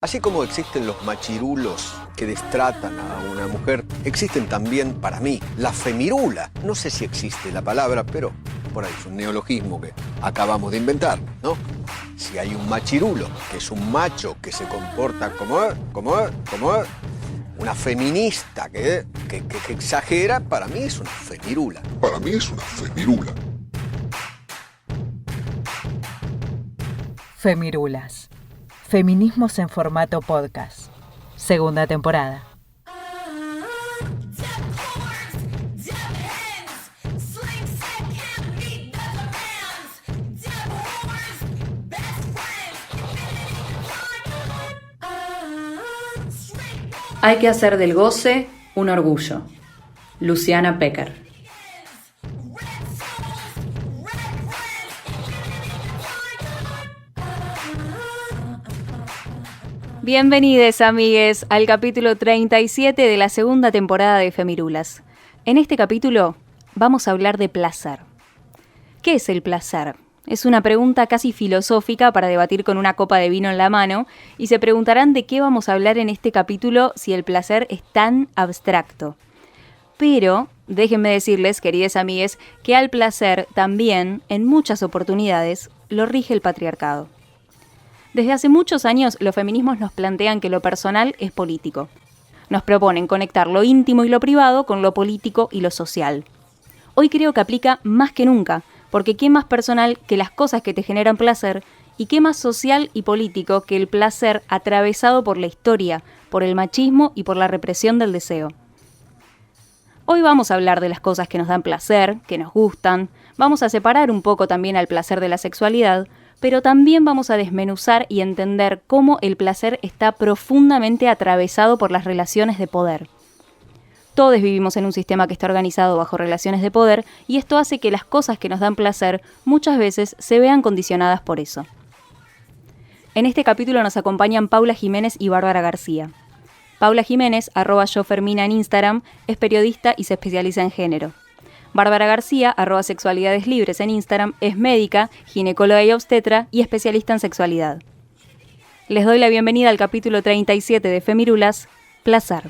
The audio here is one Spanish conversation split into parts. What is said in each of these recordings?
Así como existen los machirulos que destratan a una mujer, existen también, para mí, la femirula. No sé si existe la palabra, pero por ahí es un neologismo que acabamos de inventar, ¿no? Si hay un machirulo, que es un macho que se comporta como una feminista que exagera, para mí es una femirula. Para mí es una femirula. Femirulas. Feminismos en formato podcast. Segunda temporada. Hay que hacer del goce un orgullo. Luciana Pecker. Bienvenidos, amigues, al capítulo 37 de la segunda temporada de Femirulas. En este capítulo vamos a hablar de placer. ¿Qué es el placer? Es una pregunta casi filosófica para debatir con una copa de vino en la mano, y se preguntarán de qué vamos a hablar en este capítulo si el placer es tan abstracto. Pero déjenme decirles, queridas amigues, que al placer también, en muchas oportunidades, lo rige el patriarcado. Desde hace muchos años, los feminismos nos plantean que lo personal es político. Nos proponen conectar lo íntimo y lo privado con lo político y lo social. Hoy creo que aplica más que nunca, porque ¿qué más personal que las cosas que te generan placer? ¿Y qué más social y político que el placer atravesado por la historia, por el machismo y por la represión del deseo? Hoy vamos a hablar de las cosas que nos dan placer, que nos gustan. Vamos a separar un poco también al placer de la sexualidad, pero también vamos a desmenuzar y entender cómo el placer está profundamente atravesado por las relaciones de poder. Todos vivimos en un sistema que está organizado bajo relaciones de poder, y esto hace que las cosas que nos dan placer muchas veces se vean condicionadas por eso. En este capítulo nos acompañan Paula Jiménez y Bárbara García. Paula Jiménez, @yofermina en Instagram, es periodista y se especializa en género. Bárbara García, @sexualidades libres en Instagram, es médica, ginecóloga y obstetra y especialista en sexualidad. Les doy la bienvenida al capítulo 37 de Femirulas, Placer.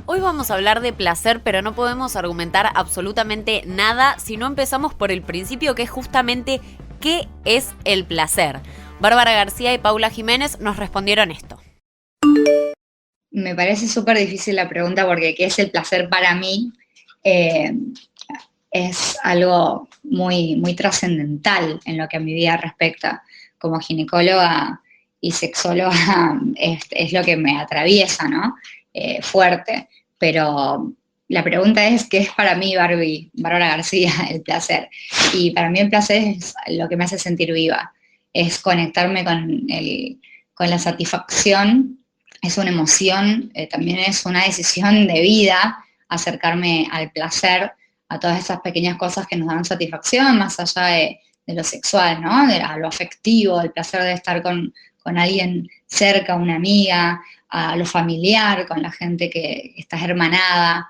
Hoy vamos a hablar de placer, pero no podemos argumentar absolutamente nada si no empezamos por el principio, que es justamente ¿qué es el placer? Bárbara García y Paula Jiménez nos respondieron esto. Me parece súper difícil la pregunta porque ¿qué es el placer para mí? Es algo muy, muy trascendental en lo que a mi vida respecta. Como ginecóloga y sexóloga es lo que me atraviesa, ¿no? Fuerte. Pero la pregunta es, ¿qué es para mí, Bárbara García, el placer? Y para mí el placer es lo que me hace sentir viva, es conectarme con la satisfacción, es una emoción, también es una decisión de vida, acercarme al placer, a todas esas pequeñas cosas que nos dan satisfacción, más allá de lo sexual, ¿no? A lo afectivo, el placer de estar con alguien cerca, una amiga, a lo familiar, con la gente que estás hermanada,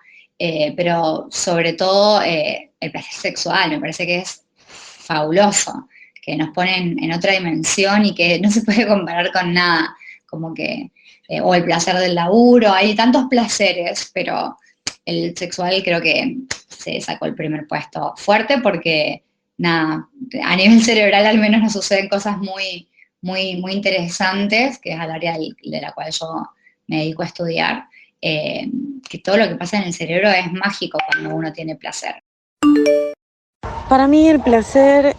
pero sobre todo el placer sexual, me parece que es fabuloso, que nos pone en otra dimensión y que no se puede comparar con nada, como que, o el placer del laburo, hay tantos placeres, pero el sexual creo que se sacó el primer puesto fuerte porque, nada, a nivel cerebral al menos nos suceden cosas muy, muy, muy interesantes, que es al área de la cual yo me dedico a estudiar, que todo lo que pasa en el cerebro es mágico cuando uno tiene placer. Para mí el placer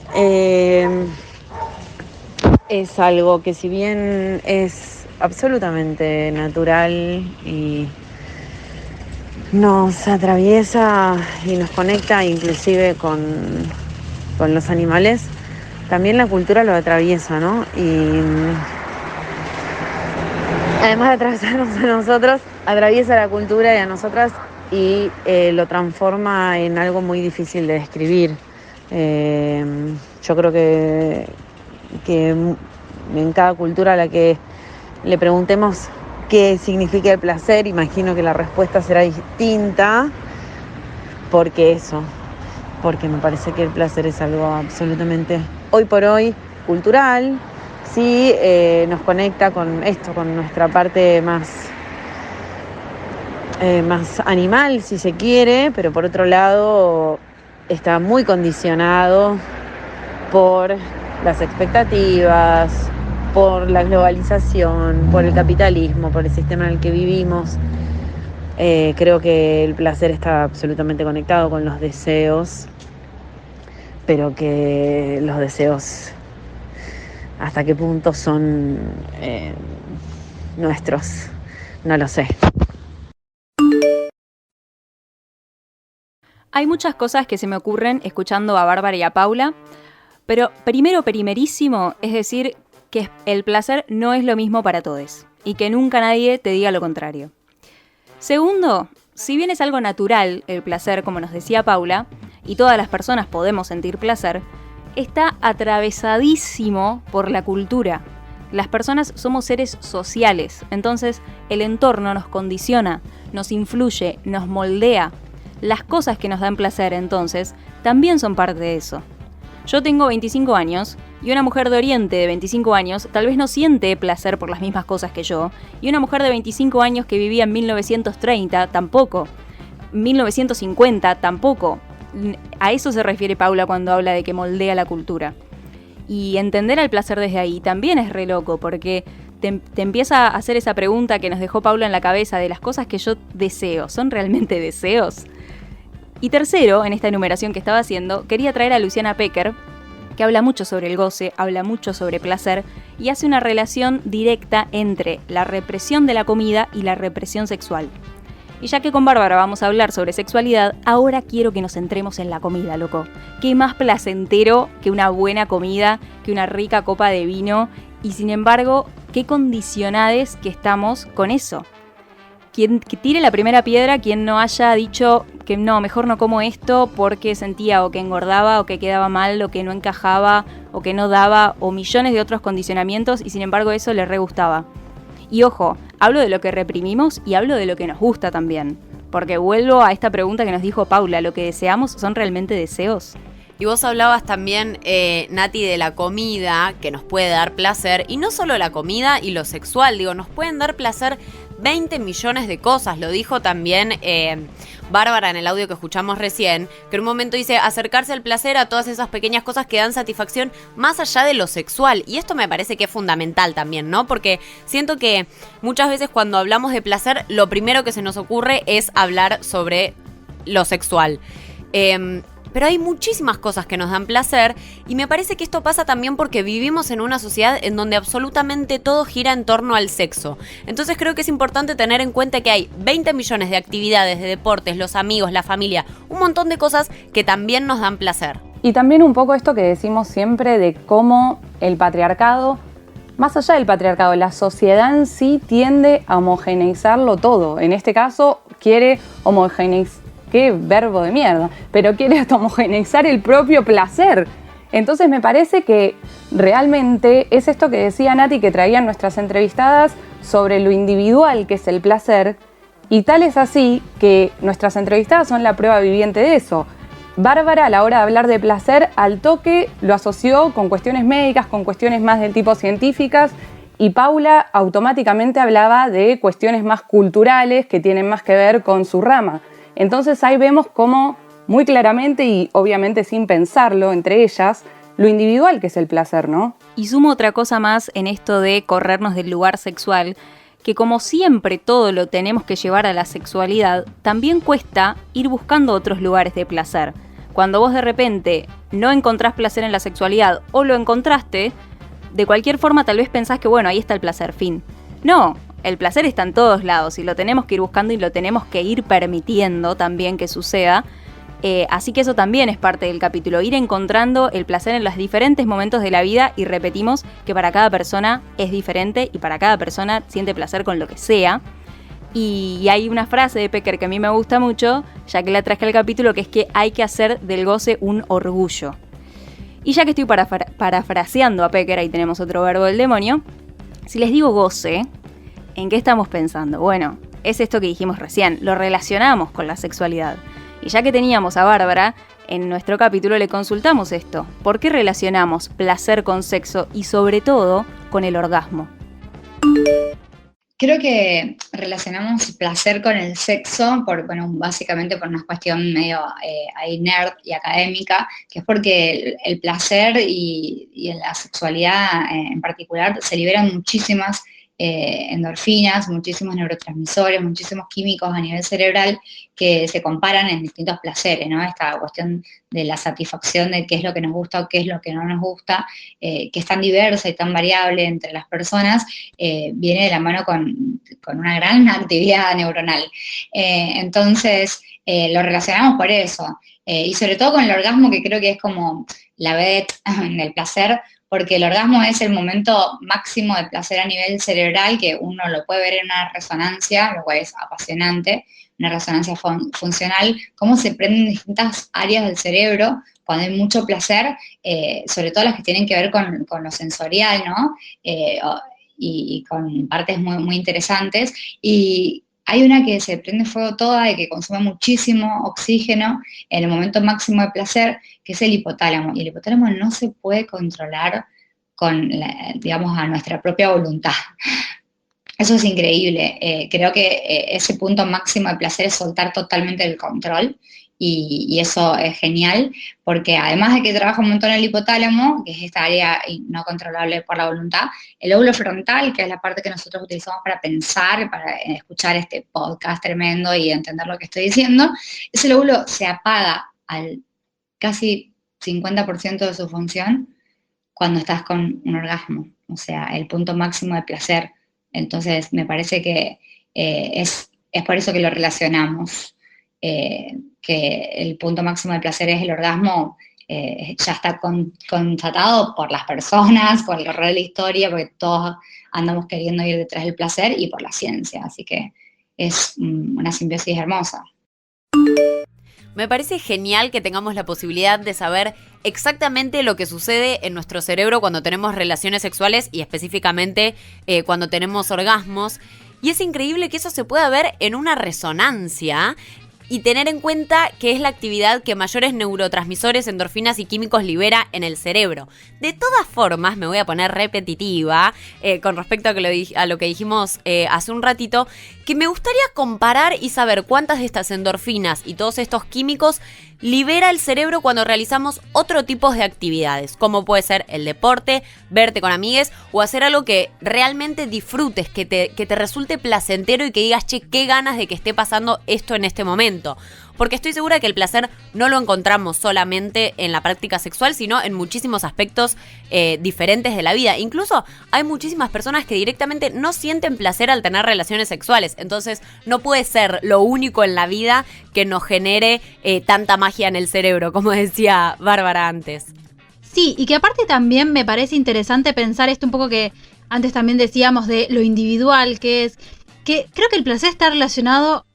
es algo que, si bien es absolutamente natural y nos atraviesa y nos conecta inclusive con los animales, también la cultura lo atraviesa, ¿no? Y además de atravesarnos a nosotros, atraviesa la cultura y a nosotras y lo transforma en algo muy difícil de describir. Yo creo que en cada cultura a la que le preguntemos qué significa el placer, imagino que la respuesta será distinta, porque me parece que el placer es algo absolutamente, hoy por hoy, cultural. Sí, nos conecta con nuestra parte más animal, si se quiere, pero por otro lado está muy condicionado por las expectativas, por la globalización, por el capitalismo, por el sistema en el que vivimos. Creo que el placer está absolutamente conectado con los deseos, pero que los deseos hasta qué punto son nuestros, no lo sé. Hay muchas cosas que se me ocurren escuchando a Bárbara y a Paula, pero primerísimo es decir que el placer no es lo mismo para todos y que nunca nadie te diga lo contrario. Segundo, si bien es algo natural el placer, como nos decía Paula, y todas las personas podemos sentir placer, está atravesadísimo por la cultura. Las personas somos seres sociales, entonces el entorno nos condiciona, nos influye, nos moldea. Las cosas que nos dan placer, entonces, también son parte de eso. Yo tengo 25 años y una mujer de Oriente de 25 años tal vez no siente placer por las mismas cosas que yo, y una mujer de 25 años que vivía en 1930 tampoco, 1950 tampoco. A eso se refiere Paula cuando habla de que moldea la cultura. Y entender el placer desde ahí también es re loco, porque te empieza a hacer esa pregunta que nos dejó Paula en la cabeza de las cosas que yo deseo, ¿son realmente deseos? Y tercero, en esta enumeración que estaba haciendo, quería traer a Luciana Pecker, que habla mucho sobre el goce, habla mucho sobre placer y hace una relación directa entre la represión de la comida y la represión sexual. Y ya que con Bárbara vamos a hablar sobre sexualidad, ahora quiero que nos centremos en la comida, loco. ¿Qué más placentero que una buena comida, que una rica copa de vino? Y sin embargo, qué condicionades que estamos con eso. Quien tire la primera piedra, quien no haya dicho que no, mejor no como esto porque sentía o que engordaba o que quedaba mal o que no encajaba o que no daba o millones de otros condicionamientos y sin embargo eso le re gustaba. Y ojo, hablo de lo que reprimimos y hablo de lo que nos gusta también. Porque vuelvo a esta pregunta que nos dijo Paula, ¿lo que deseamos son realmente deseos? Y vos hablabas también, Nati, de la comida que nos puede dar placer, y no solo la comida y lo sexual, digo, nos pueden dar placer 20 millones de cosas, lo dijo también Bárbara en el audio que escuchamos recién, que en un momento dice acercarse al placer a todas esas pequeñas cosas que dan satisfacción más allá de lo sexual, y esto me parece que es fundamental también, ¿no? Porque siento que muchas veces cuando hablamos de placer, lo primero que se nos ocurre es hablar sobre lo sexual. Pero hay muchísimas cosas que nos dan placer y me parece que esto pasa también porque vivimos en una sociedad en donde absolutamente todo gira en torno al sexo. Entonces creo que es importante tener en cuenta que hay 20 millones de actividades, de deportes, los amigos, la familia, un montón de cosas que también nos dan placer. Y también un poco esto que decimos siempre de cómo el patriarcado, más allá del patriarcado, la sociedad en sí tiende a homogeneizarlo todo. En este caso quiere homogeneizar. Qué verbo de mierda, pero quiere hasta homogeneizar el propio placer. Entonces me parece que realmente es esto que decía Nati, que traían nuestras entrevistadas sobre lo individual que es el placer, y tal es así que nuestras entrevistadas son la prueba viviente de eso. Bárbara, a la hora de hablar de placer, al toque lo asoció con cuestiones médicas, con cuestiones más del tipo científicas, y Paula automáticamente hablaba de cuestiones más culturales que tienen más que ver con su rama. Entonces ahí vemos cómo muy claramente y obviamente sin pensarlo entre ellas, lo individual que es el placer, ¿no? Y sumo otra cosa más en esto de corrernos del lugar sexual, que como siempre todo lo tenemos que llevar a la sexualidad, también cuesta ir buscando otros lugares de placer. Cuando vos de repente no encontrás placer en la sexualidad o lo encontraste, de cualquier forma tal vez pensás que bueno, ahí está el placer, fin. No. El placer está en todos lados y lo tenemos que ir buscando y lo tenemos que ir permitiendo también que suceda. Así que eso también es parte del capítulo, ir encontrando el placer en los diferentes momentos de la vida y repetimos que para cada persona es diferente y para cada persona siente placer con lo que sea. Y hay una frase de Pecker que a mí me gusta mucho, ya que la traje al capítulo, que es que hay que hacer del goce un orgullo. Y ya que estoy parafraseando a Pecker, ahí tenemos otro verbo del demonio, si les digo goce, ¿en qué estamos pensando? Bueno, es esto que dijimos recién, lo relacionamos con la sexualidad. Y ya que teníamos a Bárbara, en nuestro capítulo le consultamos esto. ¿Por qué relacionamos placer con sexo y sobre todo con el orgasmo? Creo que relacionamos placer con el sexo, básicamente por una cuestión medio ahí nerd y académica, que es porque el placer y en la sexualidad en particular se liberan muchísimas endorfinas, muchísimos neurotransmisores, muchísimos químicos a nivel cerebral que se comparan en distintos placeres, ¿no? Esta cuestión de la satisfacción de qué es lo que nos gusta o qué es lo que no nos gusta, que es tan diversa y tan variable entre las personas, viene de la mano con una gran actividad neuronal. Entonces, lo relacionamos por eso. Y sobre todo con el orgasmo, que creo que es como la vedette del placer, porque el orgasmo es el momento máximo de placer a nivel cerebral, que uno lo puede ver en una resonancia, lo cual es apasionante, una resonancia funcional, cómo se prenden distintas áreas del cerebro cuando hay mucho placer, sobre todo las que tienen que ver con lo sensorial, ¿no? Y con partes muy, muy interesantes. Y hay una que se prende fuego toda y que consume muchísimo oxígeno en el momento máximo de placer, que es el hipotálamo. Y el hipotálamo no se puede controlar digamos, a nuestra propia voluntad. Eso es increíble. Creo que ese punto máximo de placer es soltar totalmente el control. Y eso es genial, porque además de que trabaja un montón el hipotálamo, que es esta área no controlable por la voluntad, el lóbulo frontal, que es la parte que nosotros utilizamos para pensar, para escuchar este podcast tremendo y entender lo que estoy diciendo, ese lóbulo se apaga al casi 50% de su función cuando estás con un orgasmo, o sea, el punto máximo de placer. Entonces, me parece que es por eso que lo relacionamos. Que el punto máximo de placer es el orgasmo, ya está constatado por las personas, por el horror de la historia, porque todos andamos queriendo ir detrás del placer, y por la ciencia, así que es una simbiosis hermosa. Me parece genial que tengamos la posibilidad de saber exactamente lo que sucede en nuestro cerebro cuando tenemos relaciones sexuales y específicamente cuando tenemos orgasmos. Y es increíble que eso se pueda ver en una resonancia y tener en cuenta que es la actividad que mayores neurotransmisores, endorfinas y químicos libera en el cerebro. De todas formas, me voy a poner repetitiva con respecto a lo que dijimos hace un ratito, que me gustaría comparar y saber cuántas de estas endorfinas y todos estos químicos libera el cerebro cuando realizamos otro tipo de actividades, como puede ser el deporte, verte con amigues o hacer algo que realmente disfrutes, que te resulte placentero y que digas, che, qué ganas de que esté pasando esto en este momento. Porque estoy segura que el placer no lo encontramos solamente en la práctica sexual, sino en muchísimos aspectos diferentes de la vida. Incluso hay muchísimas personas que directamente no sienten placer al tener relaciones sexuales. Entonces no puede ser lo único en la vida que nos genere tanta magia en el cerebro, como decía Bárbara antes. Sí, y que aparte también me parece interesante pensar esto un poco que antes también decíamos de lo individual, que es que creo que el placer está relacionado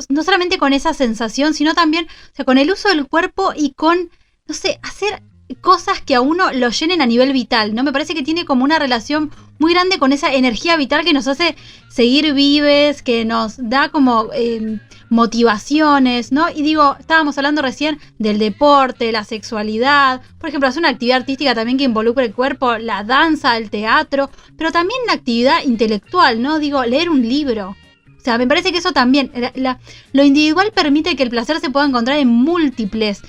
no solamente con esa sensación, sino también, o sea, con el uso del cuerpo y con, no sé, hacer cosas que a uno lo llenen a nivel vital, ¿no? Me parece que tiene como una relación muy grande con esa energía vital que nos hace seguir vives, que nos da como motivaciones, ¿no? Y digo, estábamos hablando recién del deporte, la sexualidad, por ejemplo, hacer una actividad artística también que involucre el cuerpo, la danza, el teatro, pero también la actividad intelectual, ¿no? Digo, leer un libro. O sea, me parece que eso también, lo individual permite que el placer se pueda encontrar en múltiples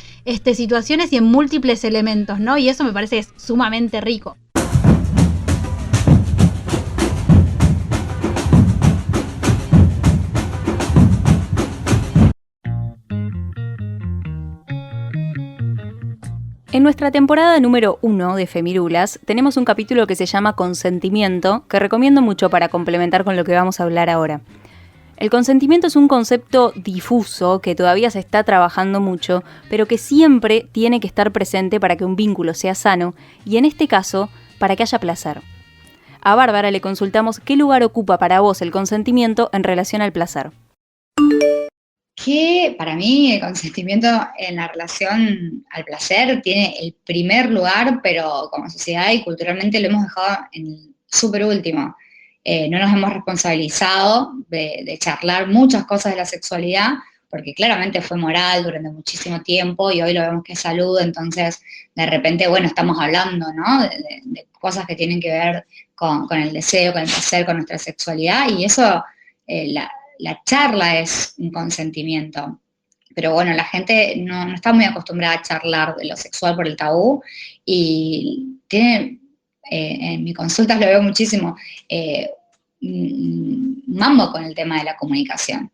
situaciones y en múltiples elementos, ¿no? Y eso me parece que es sumamente rico. En nuestra temporada número 1 de Femirulas tenemos un capítulo que se llama Consentimiento, que recomiendo mucho para complementar con lo que vamos a hablar ahora. El consentimiento es un concepto difuso que todavía se está trabajando mucho, pero que siempre tiene que estar presente para que un vínculo sea sano y en este caso, para que haya placer. a Bárbara le consultamos qué lugar ocupa para vos el consentimiento en relación al placer. Que para mí el consentimiento en la relación al placer tiene el primer lugar, pero como sociedad y culturalmente lo hemos dejado en el súper último. No nos hemos responsabilizado de charlar muchas cosas de la sexualidad, porque claramente fue moral durante muchísimo tiempo y hoy lo vemos que es salud, entonces de repente, bueno, estamos hablando, ¿no? De cosas que tienen que ver con el deseo, con el placer, con nuestra sexualidad, y eso, la charla es un consentimiento. Pero bueno, la gente no está muy acostumbrada a charlar de lo sexual por el tabú y tiene, en mis consultas lo veo muchísimo, mambo con el tema de la comunicación.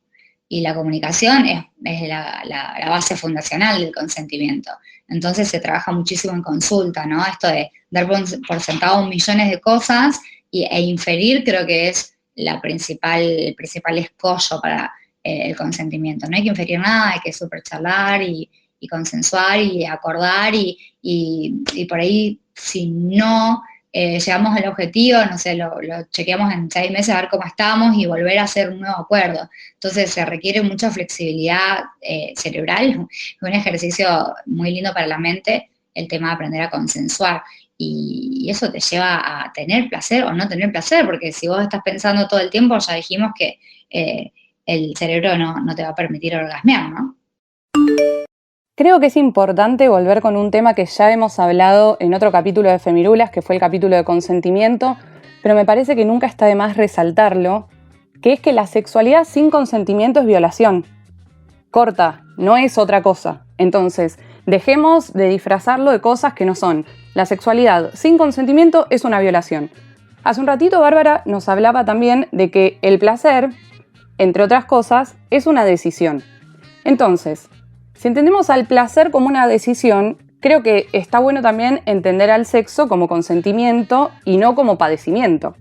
Y la comunicación es la base fundacional del consentimiento. Entonces se trabaja muchísimo en consulta, ¿no? Esto de dar por sentado millones de cosas e inferir creo que es el principal escollo para el consentimiento. No hay que inferir nada, hay que súper charlar y consensuar y acordar y por ahí si no llegamos al objetivo, no sé, lo chequeamos en 6 meses a ver cómo estamos y volver a hacer un nuevo acuerdo. Entonces se requiere mucha flexibilidad cerebral, es un ejercicio muy lindo para la mente, el tema de aprender a consensuar. Y eso te lleva a tener placer o no tener placer, porque si vos estás pensando todo el tiempo, ya dijimos que el cerebro no te va a permitir orgasmear, ¿no? Creo que es importante volver con un tema que ya hemos hablado en otro capítulo de Femirulas, que fue el capítulo de consentimiento, pero me parece que nunca está de más resaltarlo, que es que la sexualidad sin consentimiento es violación. Corta, no es otra cosa. Entonces, dejemos de disfrazarlo de cosas que no son. La sexualidad sin consentimiento es una violación. Hace un ratito Bárbara nos hablaba también de que el placer, entre otras cosas, es una decisión. Entonces, si entendemos al placer como una decisión, creo que está bueno también entender al sexo como consentimiento y no como padecimiento.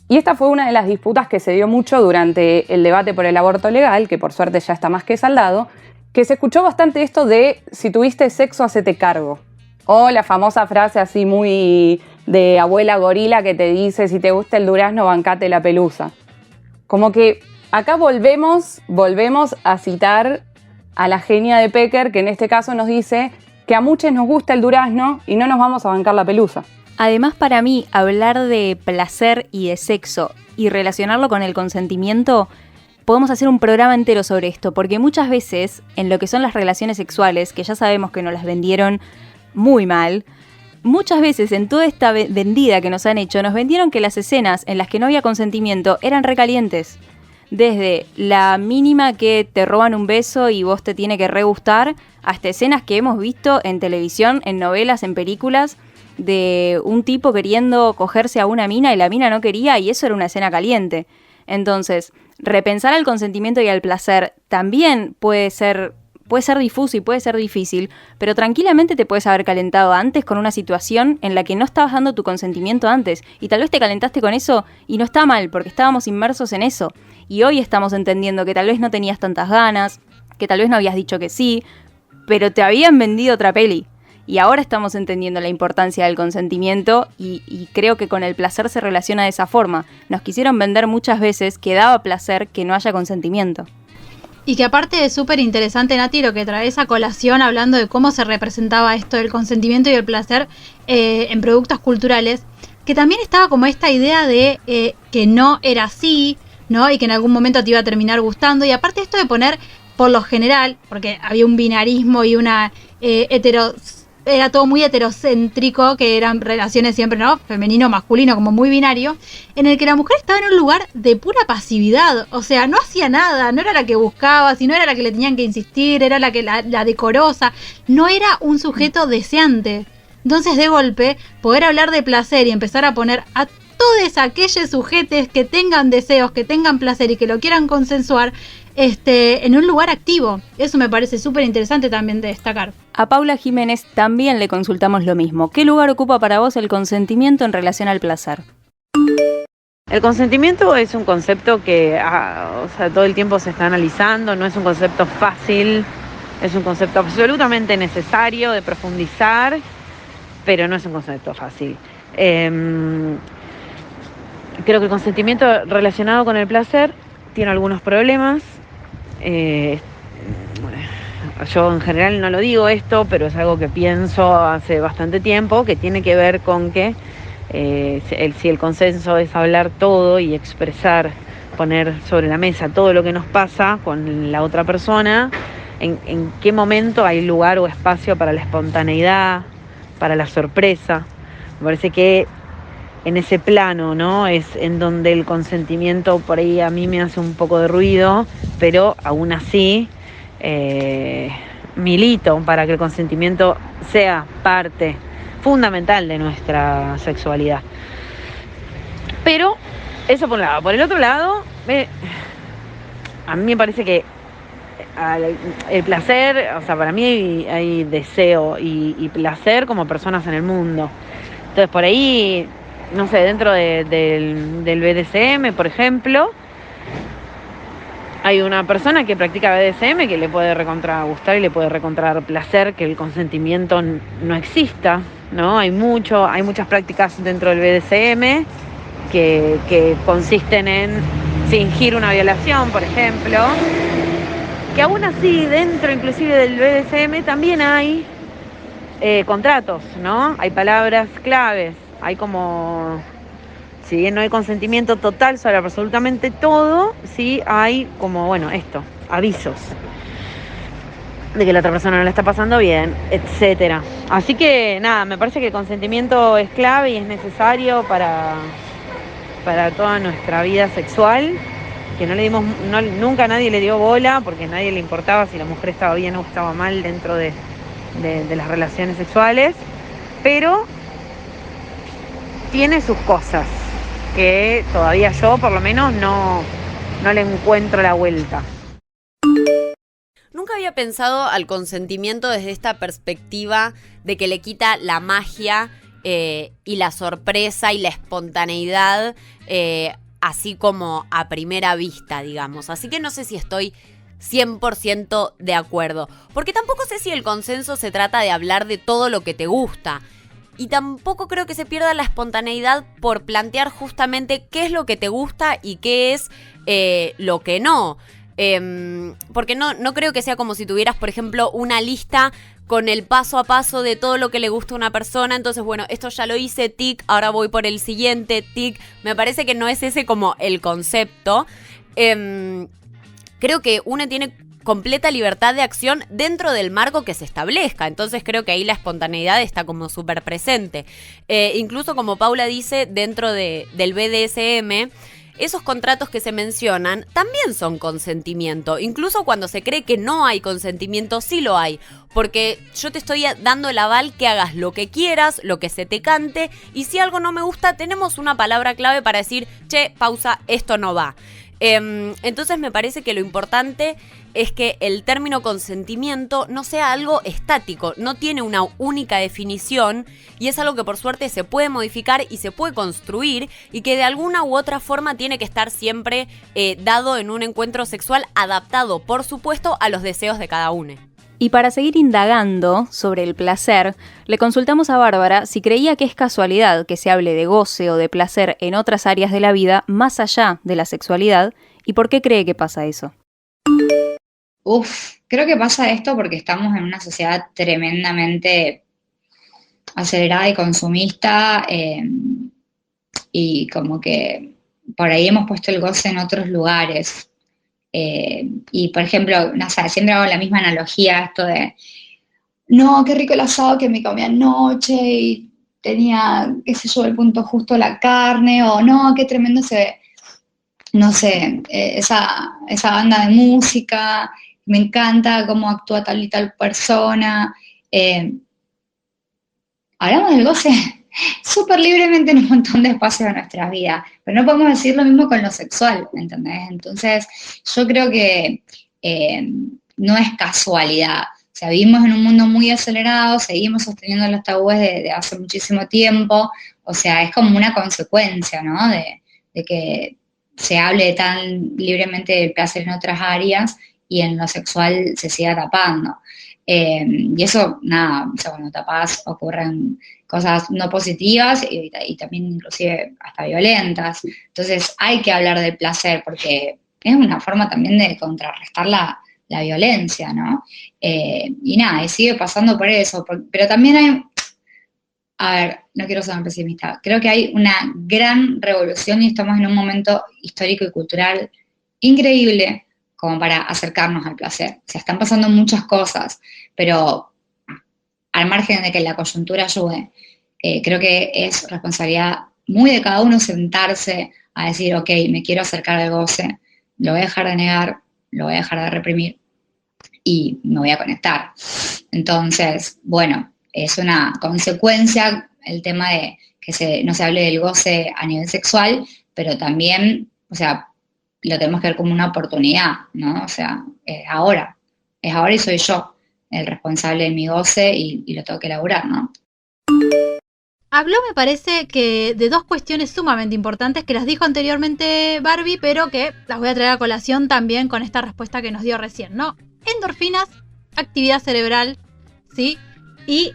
Y esta fue una de las disputas que se dio mucho durante el debate por el aborto legal, que por suerte ya está más que saldado, que se escuchó bastante esto de si tuviste sexo, hacete cargo. O la famosa frase así muy de abuela gorila que te dice si te gusta el durazno, bancate la pelusa. Como que acá volvemos a citar a la genia de Pecker, que en este caso nos dice que a muchos nos gusta el durazno y no nos vamos a bancar la pelusa. Además, para mí, hablar de placer y de sexo y relacionarlo con el consentimiento, podemos hacer un programa entero sobre esto, porque muchas veces, en lo que son las relaciones sexuales, que ya sabemos que nos las vendieron muy mal, muchas veces en toda esta vendida que nos han hecho, nos vendieron que las escenas en las que no había consentimiento eran recalientes. Desde la mínima que te roban un beso y vos te tiene que re gustar, hasta escenas que hemos visto en televisión, en novelas, en películas, de un tipo queriendo cogerse a una mina y la mina no quería y eso era una escena caliente. Entonces, repensar al consentimiento y al placer también puede ser difuso y puede ser difícil, pero tranquilamente te puedes haber calentado antes con una situación en la que no estabas dando tu consentimiento antes y tal vez te calentaste con eso y no está mal porque estábamos inmersos en eso y hoy estamos entendiendo que tal vez no tenías tantas ganas, que tal vez no habías dicho que sí, pero te habían vendido otra peli y ahora estamos entendiendo la importancia del consentimiento y creo que con el placer se relaciona de esa forma. Nos quisieron vender muchas veces que daba placer que no haya consentimiento. Y que aparte es súper interesante, Nati, lo que traes a colación hablando de cómo se representaba esto del consentimiento y el placer en productos culturales, que también estaba como esta idea de que no era así, ¿no? Y que en algún momento te iba a terminar gustando. Y aparte esto de poner, por lo general, porque había un binarismo y una era todo muy heterocéntrico, que eran relaciones siempre, ¿no? Femenino, masculino, como muy binario, en el que la mujer estaba en un lugar de pura pasividad, o sea, no hacía nada, no era la que buscaba, sino era la que le tenían que insistir, era la decorosa, no era un sujeto deseante. Entonces, de golpe, poder hablar de placer y empezar a poner a todos aquellos sujetos que tengan deseos, que tengan placer y que lo quieran consensuar, en un lugar activo. Eso me parece súper interesante también de destacar. A Paula Jiménez también le consultamos lo mismo. ¿Qué lugar ocupa para vos el consentimiento en relación al placer? El consentimiento es un concepto que todo el tiempo se está analizando, no es un concepto fácil, es un concepto absolutamente necesario de profundizar, pero no es un concepto fácil. Creo que el consentimiento relacionado con el placer tiene algunos problemas. Yo en general no lo digo esto, pero es algo que pienso hace bastante tiempo, que tiene que ver con que si el consenso es hablar todo y expresar, poner sobre la mesa todo lo que nos pasa con la otra persona, en qué momento hay lugar o espacio para la espontaneidad, para la sorpresa. Me parece que en ese plano, ¿no? Es en donde el consentimiento por ahí a mí me hace un poco de ruido, pero aún así milito para que el consentimiento sea parte fundamental de nuestra sexualidad. Pero eso por un lado. Por el otro lado, a mí me parece que el placer, o sea, para mí hay deseo y placer como personas en el mundo. Entonces por ahí, no sé, dentro del BDSM, por ejemplo, hay una persona que practica BDSM que le puede recontra gustar y le puede recontra dar placer que el consentimiento no exista, ¿no? Hay muchas prácticas dentro del BDSM que consisten en fingir una violación, por ejemplo, que aún así dentro inclusive del BDSM también hay contratos, ¿no? Hay palabras claves, hay como, si bien no hay consentimiento total sobre absolutamente todo, sí hay como, bueno, avisos de que la otra persona no la está pasando bien, etcétera. Así que nada, me parece que el consentimiento es clave y es necesario para toda nuestra vida sexual, que nunca nadie le dio bola, porque a nadie le importaba si la mujer estaba bien o estaba mal dentro de las relaciones sexuales, pero tiene sus cosas que todavía yo por lo menos no le encuentro la vuelta. Nunca había pensado al consentimiento desde esta perspectiva de que le quita la magia y la sorpresa y la espontaneidad, así como a primera vista, digamos. Así que no sé si estoy 100% de acuerdo, porque tampoco sé si el consenso se trata de hablar de todo lo que te gusta. Y tampoco creo que se pierda la espontaneidad por plantear justamente qué es lo que te gusta y qué es lo que no. Porque no creo que sea como si tuvieras, por ejemplo, una lista con el paso a paso de todo lo que le gusta a una persona. Entonces, bueno, esto ya lo hice, tic, ahora voy por el siguiente, tic. Me parece que no es ese como el concepto. Creo que uno tiene completa libertad de acción dentro del marco que se establezca. Entonces creo que ahí la espontaneidad está como súper presente. Incluso como Paula dice, dentro del BDSM, esos contratos que se mencionan también son consentimiento. Incluso cuando se cree que no hay consentimiento, sí lo hay. Porque yo te estoy dando el aval que hagas lo que quieras, lo que se te cante. Y si algo no me gusta, tenemos una palabra clave para decir, che, pausa, esto no va. Entonces me parece que lo importante es que el término consentimiento no sea algo estático, no tiene una única definición y es algo que por suerte se puede modificar y se puede construir y que de alguna u otra forma tiene que estar siempre dado en un encuentro sexual adaptado, por supuesto, a los deseos de cada uno. Y para seguir indagando sobre el placer, le consultamos a Bárbara si creía que es casualidad que se hable de goce o de placer en otras áreas de la vida más allá de la sexualidad y por qué cree que pasa eso. Creo que pasa esto porque estamos en una sociedad tremendamente acelerada y consumista y como que por ahí hemos puesto el goce en otros lugares. Y por ejemplo, no sé, siempre hago la misma analogía, esto de no, qué rico el asado que me comí anoche y tenía, qué sé yo, el punto justo la carne, o no, qué tremendo se ve, no sé, esa banda de música, me encanta cómo actúa tal y tal persona. Hablamos del goce súper libremente en un montón de espacios de nuestras vidas, pero no podemos decir lo mismo con lo sexual, ¿entendés? Entonces, yo creo que no es casualidad. O sea, vivimos en un mundo muy acelerado, seguimos sosteniendo los tabúes de hace muchísimo tiempo, o sea, es como una consecuencia, ¿no? De que se hable tan libremente del placer en otras áreas y en lo sexual se siga tapando. Y eso, nada, o sea, cuando tapás ocurren cosas no positivas y también inclusive hasta violentas. Entonces hay que hablar del placer porque es una forma también de contrarrestar la violencia, ¿no? Y nada, y sigue pasando por eso, pero también hay, a ver, no quiero ser pesimista, creo que hay una gran revolución y estamos en un momento histórico y cultural increíble como para acercarnos al placer. O sea, están pasando muchas cosas, pero al margen de que la coyuntura ayude, creo que es responsabilidad muy de cada uno sentarse a decir, ok, me quiero acercar al goce, lo voy a dejar de negar, lo voy a dejar de reprimir y me voy a conectar. Entonces, bueno, es una consecuencia el tema de que no se hable del goce a nivel sexual, pero también, o sea, lo tenemos que ver como una oportunidad, ¿no? O sea, es ahora y soy yo el responsable de mi goce y lo tengo que elaborar, ¿no? Habló, me parece, que de dos cuestiones sumamente importantes que las dijo anteriormente Barbie, pero que las voy a traer a colación también con esta respuesta que nos dio recién, ¿no? Endorfinas, actividad cerebral, ¿sí? Y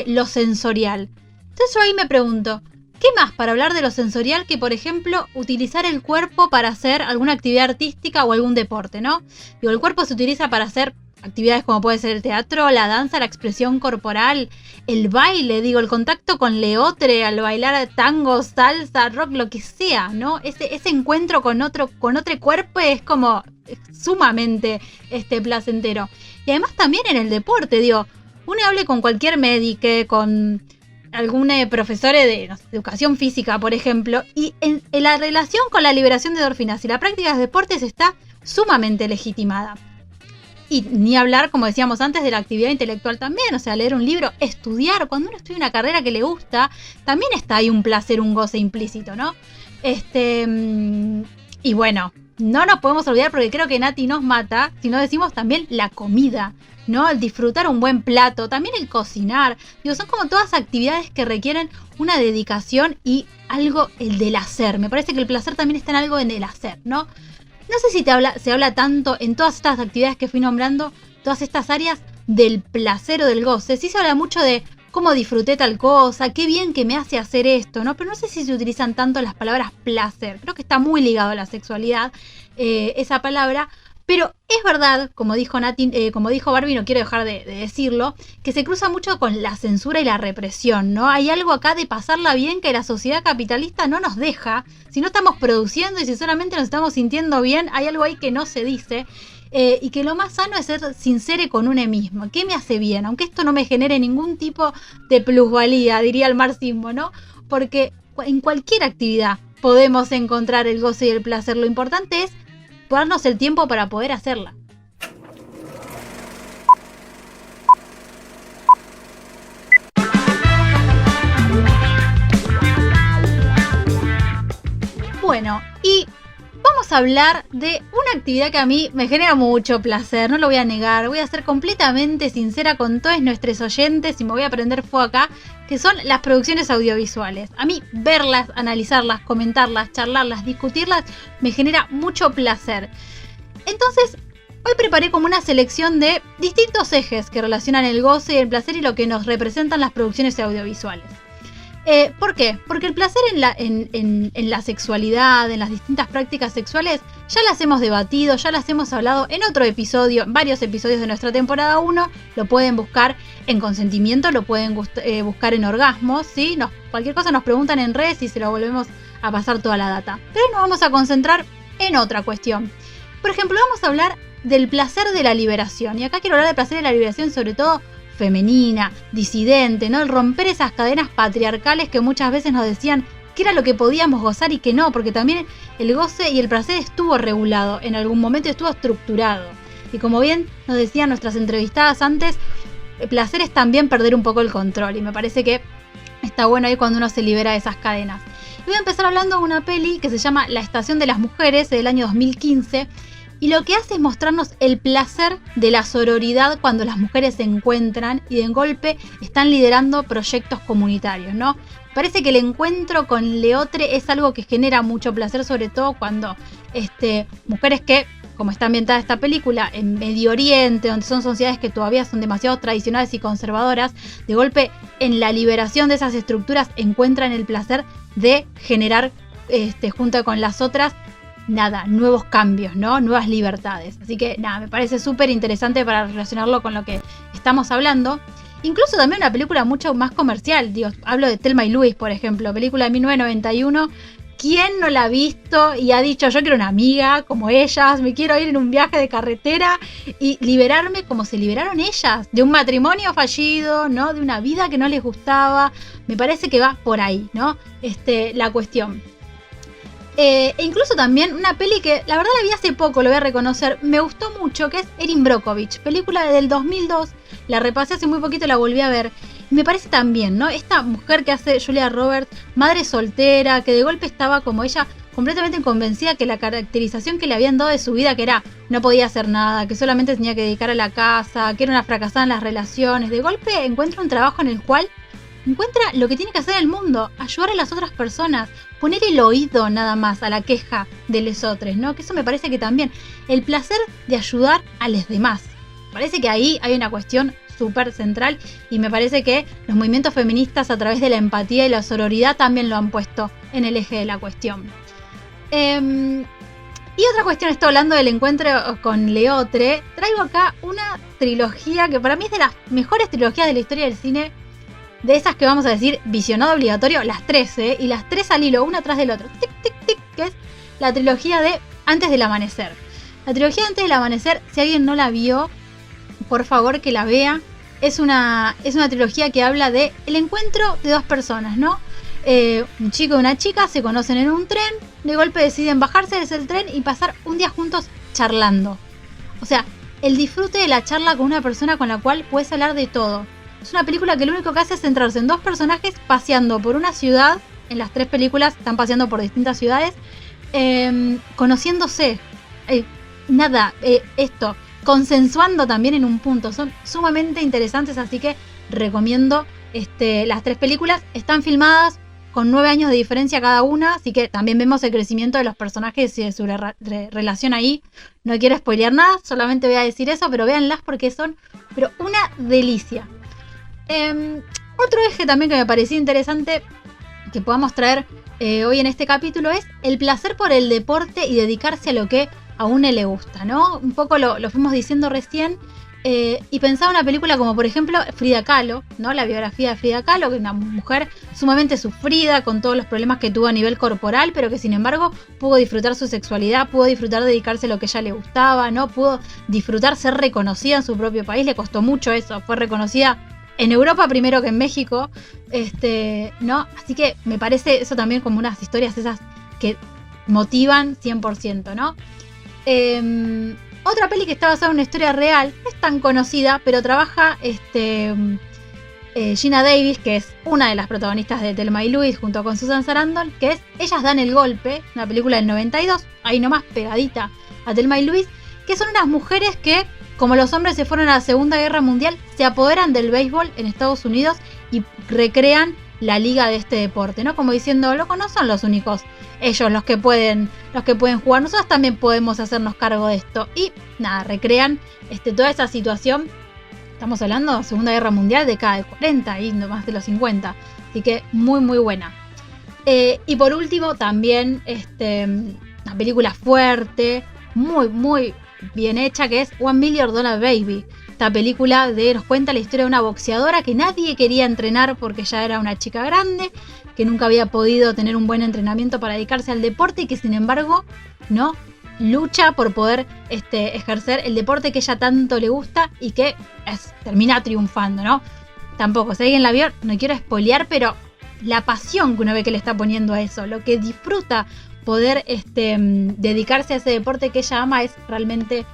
lo sensorial. Entonces yo ahí me pregunto, ¿qué más para hablar de lo sensorial que, por ejemplo, utilizar el cuerpo para hacer alguna actividad artística o algún deporte, ¿no? Digo, el cuerpo se utiliza para hacer actividades como puede ser el teatro, la danza, la expresión corporal, el baile, digo, el contacto con leotre, al bailar tango, salsa, rock, lo que sea, ¿no? Ese encuentro con otro cuerpo es como sumamente placentero. Y además también en el deporte, digo, uno hable con cualquier médico, con algún profesor de educación física, por ejemplo, y en la relación con la liberación de endorfinas y la práctica de deportes está sumamente legitimada. Y ni hablar, como decíamos antes, de la actividad intelectual también, o sea, leer un libro, estudiar. Cuando uno estudia una carrera que le gusta, también está ahí un placer, un goce implícito, ¿no? Y bueno, no nos podemos olvidar, porque creo que Nati nos mata, si no decimos también la comida, ¿no? El disfrutar un buen plato, también el cocinar. Digo, son como todas actividades que requieren una dedicación y algo, el del hacer. Me parece que el placer también está en algo en el hacer, ¿no? No sé si se habla tanto en todas estas actividades que fui nombrando, todas estas áreas del placer o del goce. Sí se habla mucho de cómo disfruté tal cosa, qué bien que me hace hacer esto, ¿no? Pero no sé si se utilizan tanto las palabras placer. Creo que está muy ligado a la sexualidad esa palabra. Pero es verdad, como dijo Nati, como dijo Barbie, no quiero dejar de decirlo, que se cruza mucho con la censura y la represión, ¿no? Hay algo acá de pasarla bien que la sociedad capitalista no nos deja. Si no estamos produciendo y si solamente nos estamos sintiendo bien, hay algo ahí que no se dice. Y que lo más sano es ser sincero con uno mismo. ¿Qué me hace bien? Aunque esto no me genere ningún tipo de plusvalía, diría el marxismo, ¿no? Porque en cualquier actividad podemos encontrar el goce y el placer. Lo importante es darnos el tiempo para poder hacerla. Bueno, y vamos a hablar de una actividad que a mí me genera mucho placer, no lo voy a negar, voy a ser completamente sincera con todos nuestros oyentes y me voy a prender fuego acá, que son las producciones audiovisuales. A mí verlas, analizarlas, comentarlas, charlarlas, discutirlas, me genera mucho placer. Entonces, hoy preparé como una selección de distintos ejes que relacionan el goce y el placer y lo que nos representan las producciones audiovisuales. ¿Por qué? Porque el placer en la sexualidad, en las distintas prácticas sexuales, ya las hemos debatido, ya las hemos hablado en otro episodio, en varios episodios de nuestra temporada 1. Lo pueden buscar en consentimiento, lo pueden buscar en orgasmos, ¿sí? Cualquier cosa nos preguntan en redes y se lo volvemos a pasar toda la data. Pero hoy nos vamos a concentrar en otra cuestión. Por ejemplo, vamos a hablar del placer de la liberación. Y acá quiero hablar del placer de la liberación sobre todo femenina, disidente, ¿no? El romper esas cadenas patriarcales que muchas veces nos decían que era lo que podíamos gozar y que no, porque también el goce y el placer estuvo regulado, en algún momento estuvo estructurado. Y como bien nos decían nuestras entrevistadas antes, el placer es también perder un poco el control, y me parece que está bueno ahí cuando uno se libera de esas cadenas. Y voy a empezar hablando de una peli que se llama La Estación de las Mujeres, del año 2015, y lo que hace es mostrarnos el placer de la sororidad cuando las mujeres se encuentran y de golpe están liderando proyectos comunitarios, ¿no? Parece que el encuentro con leotre es algo que genera mucho placer, sobre todo cuando mujeres que como está ambientada esta película, en Medio Oriente, donde son sociedades que todavía son demasiado tradicionales y conservadoras, de golpe en la liberación de esas estructuras encuentran el placer de generar, junto con las otras, nuevos cambios, ¿no? Nuevas libertades. Así que me parece súper interesante para relacionarlo con lo que estamos hablando. Incluso también una película mucho más comercial. Digo, hablo de Thelma y Louise, por ejemplo, película de 1991. ¿Quién no la ha visto y ha dicho, yo quiero una amiga como ellas, me quiero ir en un viaje de carretera y liberarme como se liberaron ellas, de un matrimonio fallido, ¿no? De una vida que no les gustaba? Me parece que va por ahí, ¿no? La cuestión. E incluso también una peli que la verdad la vi hace poco, lo voy a reconocer, me gustó mucho, que es Erin Brockovich, película del 2002, la repasé hace muy poquito, la volví a ver. Me parece también, ¿no? Esta mujer que hace Julia Roberts, madre soltera, que de golpe estaba como ella completamente convencida que la caracterización que le habían dado de su vida, que era no podía hacer nada, que solamente tenía que dedicar a la casa, que era una fracasada en las relaciones, de golpe encuentra un trabajo en el cual encuentra lo que tiene que hacer en el mundo, ayudar a las otras personas, poner el oído nada más a la queja de los otros, ¿no? Que eso me parece que también, el placer de ayudar a los demás. Parece que ahí hay una cuestión súper central y me parece que los movimientos feministas a través de la empatía y la sororidad también lo han puesto en el eje de la cuestión. Y otra cuestión, estoy hablando del encuentro con Leotre, traigo acá una trilogía que para mí es de las mejores trilogías de la historia del cine, de esas que vamos a decir visionado obligatorio, las 13, y las 3 al hilo, una atrás del otro, tic, tic, tic, que es la trilogía de Antes del Amanecer. La trilogía de Antes del Amanecer, si alguien no la vio, por favor que la vea. Es una trilogía que habla de el encuentro de dos personas, ¿no? Un chico y una chica se conocen en un tren, de golpe deciden bajarse del tren y pasar un día juntos charlando. O sea, el disfrute de la charla con una persona con la cual puedes hablar de todo. Es una película que lo único que hace es centrarse en dos personajes paseando por una ciudad. En las 3 películas están paseando por distintas ciudades, conociéndose. Consensuando también en un punto. Son sumamente interesantes, así que recomiendo las 3 películas. Están filmadas con 9 años de diferencia cada una, así que también vemos el crecimiento de los personajes y de su relación ahí. No quiero spoilear nada, solamente voy a decir eso, pero véanlas porque son una delicia. Otro eje también que me pareció interesante que podamos traer hoy en este capítulo es el placer por el deporte y dedicarse a lo que a uno le gusta, ¿no? Un poco lo fuimos diciendo recién, y pensaba en una película como por ejemplo Frida Kahlo, ¿no? La biografía de Frida Kahlo, que es una mujer sumamente sufrida con todos los problemas que tuvo a nivel corporal, pero que sin embargo pudo disfrutar su sexualidad, pudo disfrutar de dedicarse a lo que ella le gustaba, ¿no? Pudo disfrutar ser reconocida en su propio país, le costó mucho eso, fue reconocida en Europa primero que en México, ¿no? Así que me parece eso también como unas historias esas que motivan 100%, ¿no? Otra peli que está basada en una historia real, no es tan conocida, pero trabaja Gina Davis, que es una de las protagonistas de Thelma y Louise, junto con Susan Sarandon, que es Ellas dan el golpe, una película del 92, ahí nomás pegadita a Thelma y Louise, que son unas mujeres que, como los hombres se fueron a la Segunda Guerra Mundial, se apoderan del béisbol en Estados Unidos y recrean la liga de este deporte, ¿no? Como diciendo, loco, no son los únicos ellos los que pueden jugar, nosotros también podemos hacernos cargo de esto. Y nada, recrean toda esa situación. Estamos hablando de Segunda Guerra Mundial, década de 40 y no más de los 50. Así que muy muy buena. Y por último también una película fuerte, muy muy bien hecha, que es $1 Million Baby. Esta película nos cuenta la historia de una boxeadora que nadie quería entrenar porque ya era una chica grande, que nunca había podido tener un buen entrenamiento para dedicarse al deporte y que sin embargo no lucha por poder ejercer el deporte que ella tanto le gusta y que termina triunfando, ¿no? Tampoco, si alguien la vio, no quiero spoilear, pero la pasión que uno ve que le está poniendo a eso, lo que disfruta poder dedicarse a ese deporte que ella ama, es realmente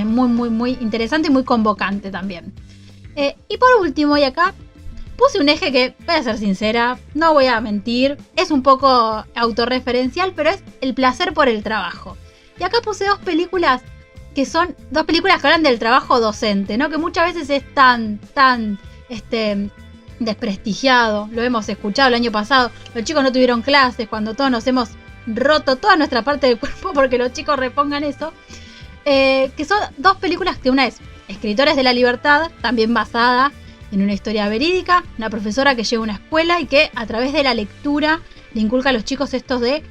muy muy muy interesante y muy convocante también. Y por último, y acá puse un eje que, voy a ser sincera, no voy a mentir, es un poco autorreferencial, pero es el placer por el trabajo. Y acá puse 2 películas que son 2 películas que hablan del trabajo docente, ¿no? Que muchas veces es tan desprestigiado, lo hemos escuchado el año pasado, los chicos no tuvieron clases, cuando todos nos hemos roto toda nuestra parte del cuerpo porque los chicos repongan eso. que son dos películas que una es Escritores de la Libertad, también basada en una historia verídica, una profesora que llega a una escuela y que a través de la lectura le inculca a los chicos estos de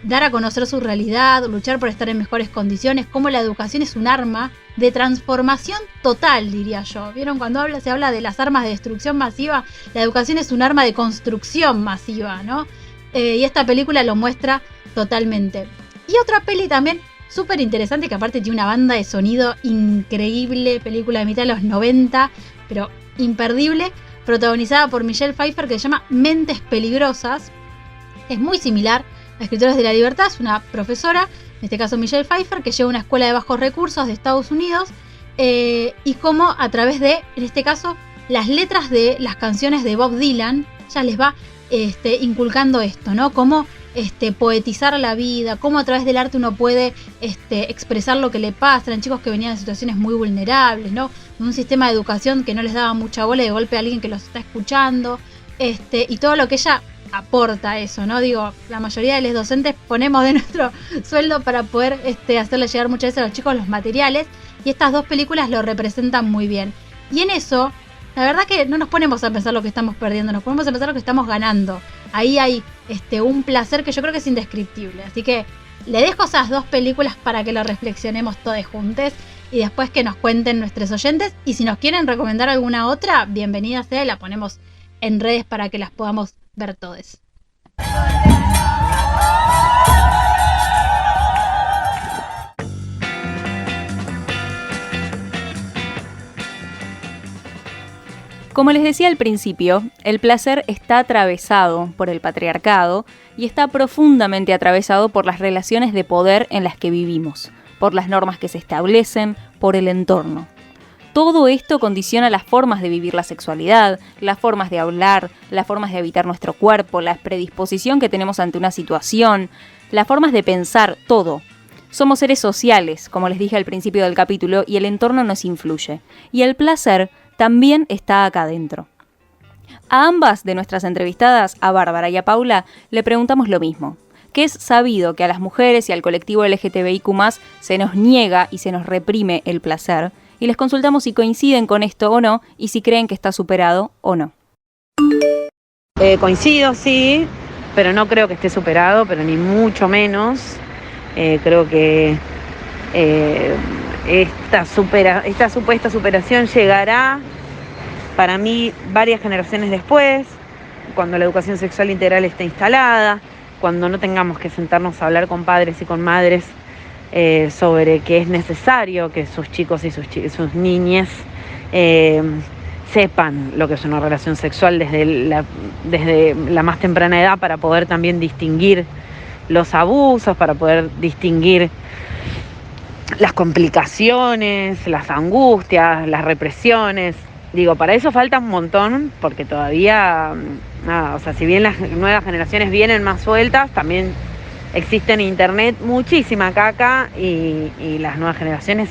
dar a conocer su realidad, luchar por estar en mejores condiciones, cómo la educación es un arma de transformación total, diría yo. ¿Vieron? Cuando se habla de las armas de destrucción masiva, la educación es un arma de construcción masiva, ¿no? Y esta película lo muestra totalmente. Y otra peli también súper interesante, que aparte tiene una banda de sonido increíble, película de mitad de los 90, pero imperdible, protagonizada por Michelle Pfeiffer, que se llama Mentes Peligrosas. Es muy similar a Escritores de la Libertad, es una profesora, en este caso Michelle Pfeiffer, que lleva a una escuela de bajos recursos de Estados Unidos, y cómo a través de, en este caso, las letras de las canciones de Bob Dylan, ya les va inculcando esto, ¿no? Cómo poetizar la vida, cómo a través del arte uno puede expresar lo que le pasa. Eran chicos que venían de situaciones muy vulnerables, ¿no? De un sistema de educación que no les daba mucha bola, y de golpe a alguien que los está escuchando, y todo lo que ella aporta eso, ¿no? Digo, la mayoría de los docentes ponemos de nuestro sueldo para poder hacerle llegar muchas veces a los chicos los materiales, y estas dos películas lo representan muy bien. Y en eso, la verdad que no nos ponemos a pensar lo que estamos perdiendo, nos ponemos a pensar lo que estamos ganando. Ahí hay un placer que yo creo que es indescriptible. Así que le dejo esas dos películas para que lo reflexionemos todos juntos, y después que nos cuenten nuestros oyentes. Y si nos quieren recomendar alguna otra, bienvenida sea, y la ponemos en redes para que las podamos ver todos. Como les decía al principio, el placer está atravesado por el patriarcado y está profundamente atravesado por las relaciones de poder en las que vivimos, por las normas que se establecen, por el entorno. Todo esto condiciona las formas de vivir la sexualidad, las formas de hablar, las formas de habitar nuestro cuerpo, la predisposición que tenemos ante una situación, las formas de pensar, todo. Somos seres sociales, como les dije al principio del capítulo, y el entorno nos influye. Y el placer también está acá adentro. A ambas de nuestras entrevistadas, a Bárbara y a Paula, le preguntamos lo mismo, que es sabido que a las mujeres y al colectivo LGTBIQ+, se nos niega y se nos reprime el placer, y les consultamos si coinciden con esto o no, y si creen que está superado o no. Coincido, sí, pero no creo que esté superado, pero ni mucho menos. Creo que esta supuesta superación llegará, para mí, varias generaciones después, cuando la educación sexual integral esté instalada, cuando no tengamos que sentarnos a hablar con padres y con madres sobre que es necesario que sus chicos y sus niñas sepan lo que es una relación sexual desde la más temprana edad, para poder también distinguir los abusos, para poder distinguir las complicaciones, las angustias, las represiones. Digo, para eso falta un montón, porque todavía, nada, o sea, si bien las nuevas generaciones vienen más sueltas, también existe en internet muchísima caca, y las nuevas generaciones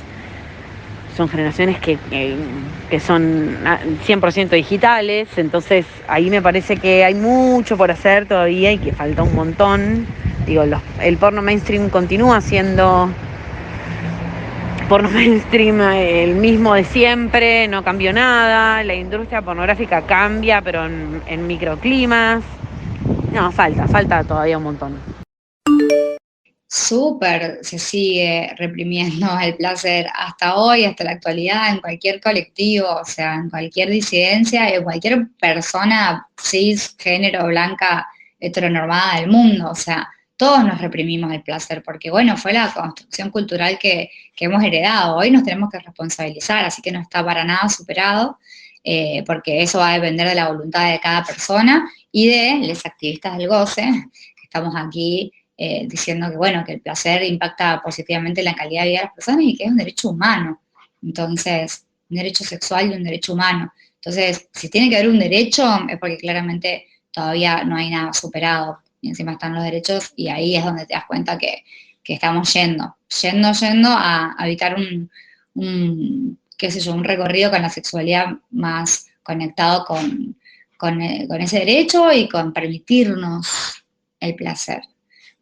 son generaciones que son 100% digitales. Entonces ahí me parece que hay mucho por hacer todavía y que falta un montón. Digo, el porno mainstream continúa siendo porno mainstream el mismo de siempre, no cambió nada. La industria pornográfica cambia, pero en microclimas. No, falta todavía un montón. Súper se sigue reprimiendo el placer hasta hoy, hasta la actualidad, en cualquier colectivo, o sea, en cualquier disidencia, en cualquier persona cis, género, blanca, heteronormada del mundo. O sea, todos nos reprimimos el placer, porque bueno, fue la construcción cultural que hemos heredado. Hoy nos tenemos que responsabilizar, así que no está para nada superado, porque eso va a depender de la voluntad de cada persona y de los activistas del goce, que estamos aquí diciendo que bueno, que el placer impacta positivamente en la calidad de vida de las personas y que es un derecho humano. Entonces, un derecho sexual y un derecho humano. Entonces, si tiene que haber un derecho, es porque claramente todavía no hay nada superado. Y encima están los derechos, y ahí es donde te das cuenta que estamos yendo a evitar qué sé yo, un recorrido con la sexualidad más conectado con ese derecho y con permitirnos el placer.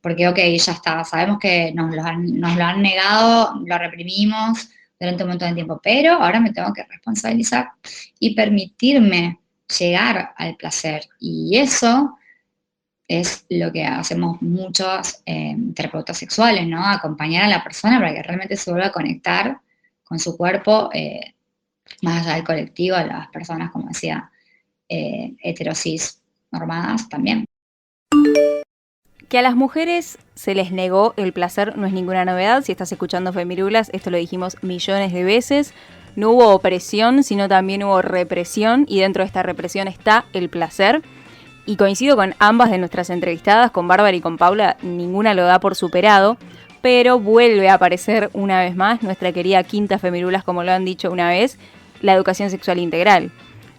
porque ok, ya está, sabemos que nos lo han negado, lo reprimimos durante un montón de tiempo, pero ahora me tengo que responsabilizar y permitirme llegar al placer. Y eso es lo que hacemos muchos terapeutas sexuales, ¿no? Acompañar a la persona para que realmente se vuelva a conectar con su cuerpo, más allá del colectivo, a las personas, como decía, heterosis normadas también. Que a las mujeres se les negó el placer no es ninguna novedad. Si estás escuchando Femirulas, esto lo dijimos millones de veces. No hubo opresión, sino también hubo represión, y dentro de esta represión está el placer. Y coincido con ambas de nuestras entrevistadas, con Bárbara y con Paula, ninguna lo da por superado, pero vuelve a aparecer una vez más nuestra querida quinta Femirulas, como lo han dicho una vez, la educación sexual integral.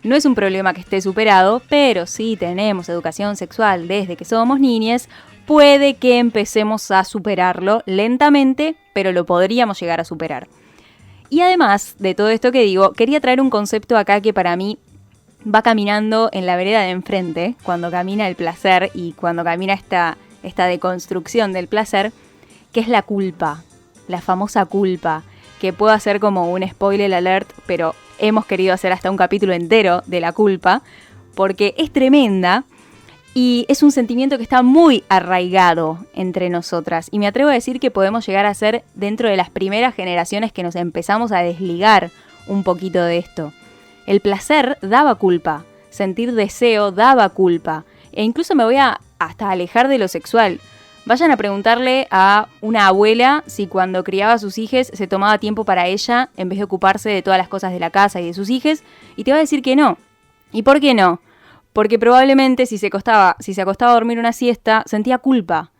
No es un problema que esté superado, pero si tenemos educación sexual desde que somos niñas, puede que empecemos a superarlo lentamente, pero lo podríamos llegar a superar. Y además de todo esto que digo, quería traer un concepto acá que para mí va caminando en la vereda de enfrente, cuando camina el placer y cuando camina esta deconstrucción del placer, que es la culpa, la famosa culpa, que puedo hacer como un spoiler alert, pero hemos querido hacer hasta un capítulo entero de la culpa, porque es tremenda y es un sentimiento que está muy arraigado entre nosotras. Y me atrevo a decir que podemos llegar a ser dentro de las primeras generaciones que nos empezamos a desligar un poquito de esto. El placer daba culpa, sentir deseo daba culpa, e incluso me voy a hasta alejar de lo sexual. Vayan a preguntarle a una abuela si cuando criaba a sus hijos se tomaba tiempo para ella en vez de ocuparse de todas las cosas de la casa y de sus hijos, y te va a decir que no. ¿Y por qué no? Porque probablemente si se acostaba a dormir una siesta, sentía culpa.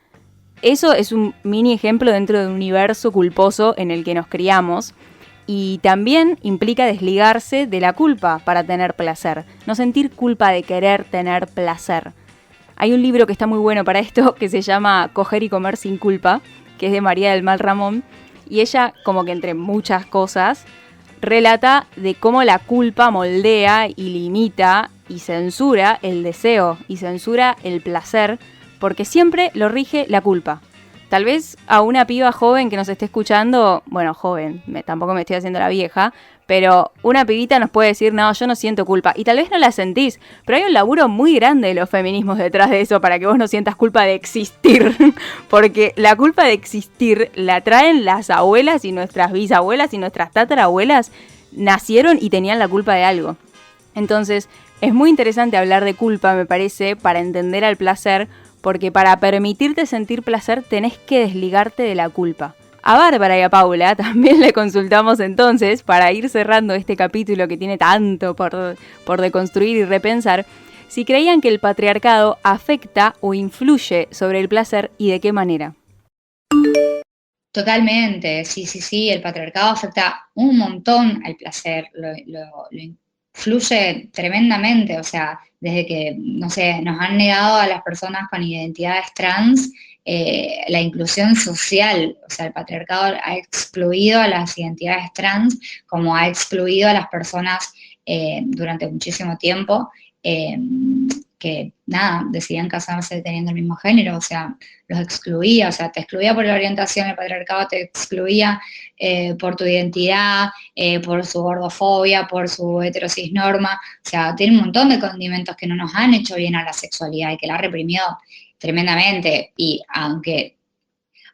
Eso es un mini ejemplo dentro de un universo culposo en el que nos criamos. Y también implica desligarse de la culpa para tener placer. No sentir culpa de querer tener placer. Hay un libro que está muy bueno para esto, que se llama Coger y comer sin culpa, que es de María del Mal Ramón. Y ella, como que entre muchas cosas, relata de cómo la culpa moldea y limita y censura el deseo y censura el placer, porque siempre lo rige la culpa. Tal vez a una piba joven que nos esté escuchando, bueno, joven, tampoco me estoy haciendo la vieja, pero una pibita nos puede decir, no, yo no siento culpa. Y tal vez no la sentís, pero hay un laburo muy grande de los feminismos detrás de eso para que vos no sientas culpa de existir. Porque la culpa de existir la traen las abuelas y nuestras bisabuelas y nuestras tatarabuelas. Nacieron y tenían la culpa de algo. Entonces, es muy interesante hablar de culpa, me parece, para entender al placer, porque para permitirte sentir placer tenés que desligarte de la culpa. A Bárbara y a Paula también le consultamos entonces, para ir cerrando este capítulo que tiene tanto por deconstruir y repensar, si creían que el patriarcado afecta o influye sobre el placer y de qué manera. Totalmente, sí, el patriarcado afecta un montón al placer, lo influye tremendamente, o sea, desde que, no sé, nos han negado a las personas con identidades trans la inclusión social, o sea, el patriarcado ha excluido a las identidades trans como ha excluido a las personas durante muchísimo tiempo que, nada, decidían casarse teniendo el mismo género, o sea, los excluía, o sea, te excluía por la orientación, el patriarcado te excluía por tu identidad, por su gordofobia, por su heterosis norma, o sea, tiene un montón de condimentos que no nos han hecho bien a la sexualidad y que la ha reprimido tremendamente, y aunque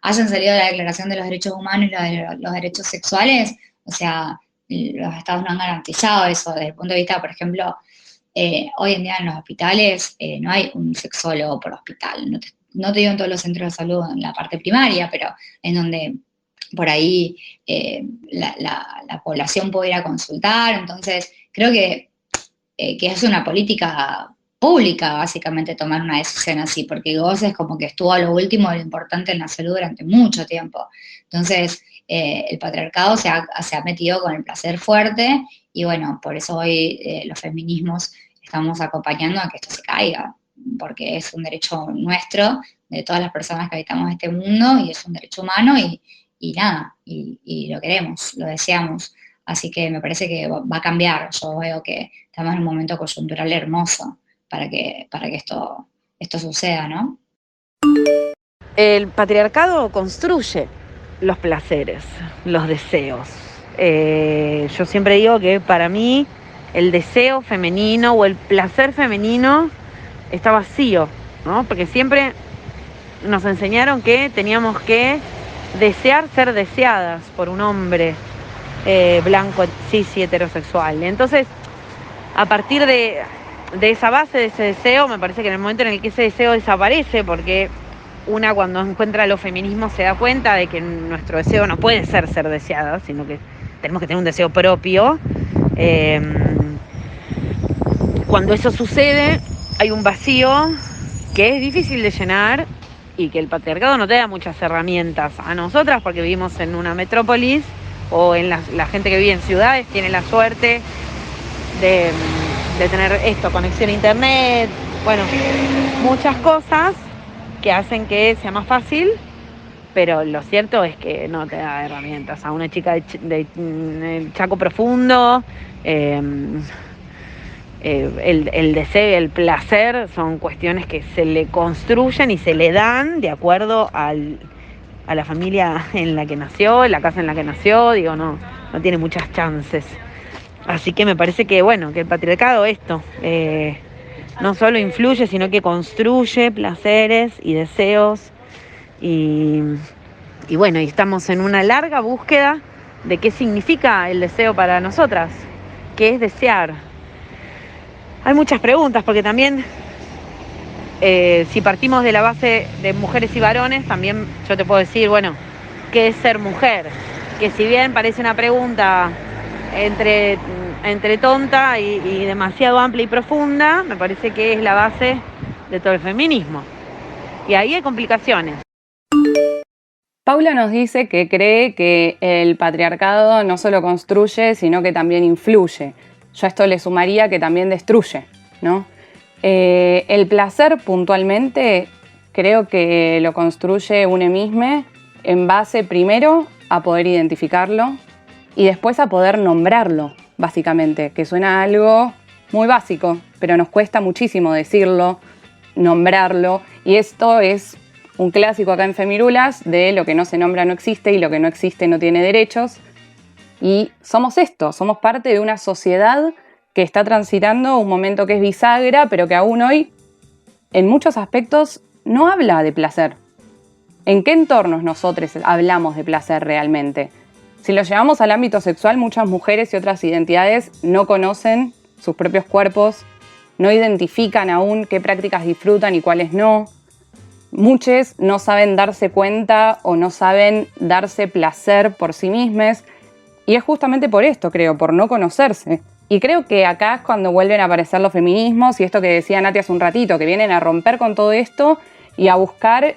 hayan salido de la Declaración de los Derechos Humanos y los derechos sexuales, o sea, los estados no han garantizado eso desde el punto de vista, por ejemplo, hoy en día en los hospitales no hay un sexólogo por hospital, no te digo en todos los centros de salud en la parte primaria, pero en donde por ahí la población puede ir a consultar, entonces creo que es una política pública básicamente tomar una decisión así, porque vos es como que estuvo a lo último de lo importante en la salud durante mucho tiempo, entonces el patriarcado se ha metido con el placer fuerte y bueno, por eso hoy los feminismos estamos acompañando a que esto se caiga, porque es un derecho nuestro, de todas las personas que habitamos este mundo, y es un derecho humano, y nada, y lo queremos, lo deseamos. Así que me parece que va a cambiar. Yo veo que estamos en un momento coyuntural hermoso para que esto suceda, ¿no? El patriarcado construye los placeres, los deseos. Yo siempre digo que para mí el deseo femenino o el placer femenino está vacío, ¿no? Porque siempre nos enseñaron que teníamos que desear ser deseadas por un hombre blanco, cis y heterosexual. Entonces, a partir de esa base, de ese deseo, me parece que en el momento en el que ese deseo desaparece, porque una cuando encuentra los feminismos se da cuenta de que nuestro deseo no puede ser deseada, sino que tenemos que tener un deseo propio. Cuando eso sucede, hay un vacío que es difícil de llenar y que el patriarcado no te da muchas herramientas a nosotras, porque vivimos en una metrópolis, o en la gente que vive en ciudades tiene la suerte de tener conexión a internet, bueno, muchas cosas que hacen que sea más fácil, pero lo cierto es que no te da herramientas. A una chica del Chaco profundo, el deseo, el placer son cuestiones que se le construyen y se le dan de acuerdo a la familia en la que nació, la casa en la que nació, no tiene muchas chances. Así que me parece que, que el patriarcado no solo influye, sino que construye placeres y deseos y estamos en una larga búsqueda de qué significa el deseo para nosotras, qué es desear. Hay muchas preguntas, porque también si partimos de la base de mujeres y varones, también yo te puedo decir, ¿qué es ser mujer? Que si bien parece una pregunta entre tonta y demasiado amplia y profunda, me parece que es la base de todo el feminismo. Y ahí hay complicaciones. Paula nos dice que cree que el patriarcado no solo construye, sino que también influye. Yo a esto le sumaría que también destruye, ¿no? El placer puntualmente creo que lo construye une misma en base primero a poder identificarlo y después a poder nombrarlo, básicamente, que suena a algo muy básico, pero nos cuesta muchísimo decirlo, nombrarlo, y esto es un clásico acá en Femirulas de lo que no se nombra no existe y lo que no existe no tiene derechos. Y somos esto, somos parte de una sociedad que está transitando un momento que es bisagra, pero que aún hoy, en muchos aspectos, no habla de placer. ¿En qué entornos nosotros hablamos de placer realmente? Si lo llevamos al ámbito sexual, muchas mujeres y otras identidades no conocen sus propios cuerpos, no identifican aún qué prácticas disfrutan y cuáles no. Muchos no saben darse cuenta o no saben darse placer por sí mismos. Y es justamente por esto, creo, por no conocerse. Y creo que acá es cuando vuelven a aparecer los feminismos y esto que decía Nati hace un ratito, que vienen a romper con todo esto y a buscar